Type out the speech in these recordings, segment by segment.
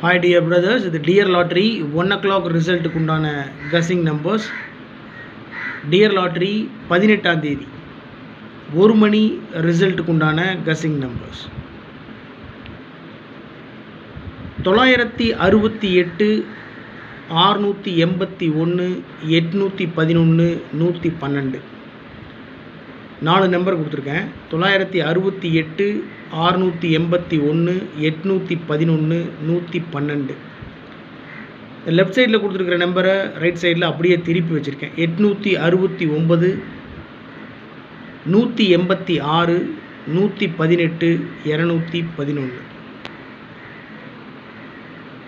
Hi dear brothers, the Dear Lottery 1 o'clock ரிசல்ட்டுக்கு உண்டான கஸிங் numbers. Dear lottery 18ஆம் தேதி 1 மணி ரிசல்ட்டுக்கு உண்டான கஸிங் numbers. 968, 681, 811, 112 4 number கொடுத்துருக்கேன். 968, 681, 811, 112. லெஃப்ட் சைடில் கொடுத்துருக்கிற நம்பரை ரைட் சைடில் அப்படியே திருப்பி வச்சுருக்கேன். 869, 186, 118, 211.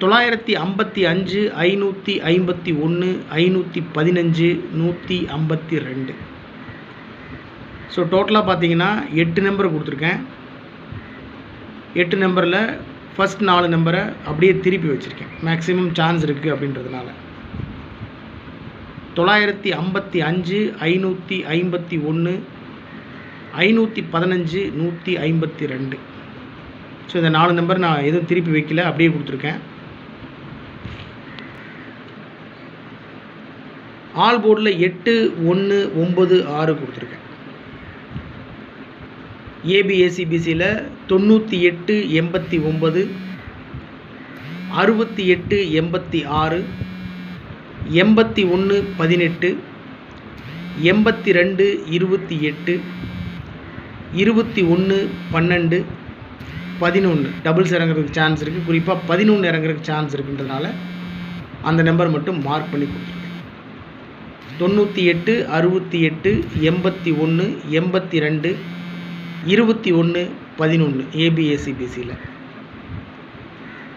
955, 551, 515, 152. ஸோ டோட்டலாக பார்த்தீங்கன்னா 8 நம்பர் கொடுத்துருக்கேன். 8 நம்பரில் ஃபஸ்ட் 4 நம்பரை அப்படியே திருப்பி வச்சுருக்கேன், மேக்ஸிமம் சான்ஸ் இருக்குது அப்படின்றதுனால. 955, 551, 515, 152. ஸோ இந்த 4 நம்பர் நான் எதுவும் திருப்பி வைக்கல, அப்படியே கொடுத்துருக்கேன். ஆல் போர்டில் 8, 1, 9, 6 கொடுத்துருக்கேன். ஏபிஏசிபிசியில் 98, 89, 68, 86, 81, 18, 82, 28, 21, 12, 11 டபுள்ஸ் இறங்குறதுக்கு சான்ஸ் இருக்குது. குறிப்பாக 11 இறங்குறதுக்கு சான்ஸ் இருக்குன்றதுனால அந்த நம்பர் மட்டும் மார்க் பண்ணி கொடுத்துருக்கேன். 98, 68, 81, 82, 21, 11 ஏபிஏசிபிசியில்.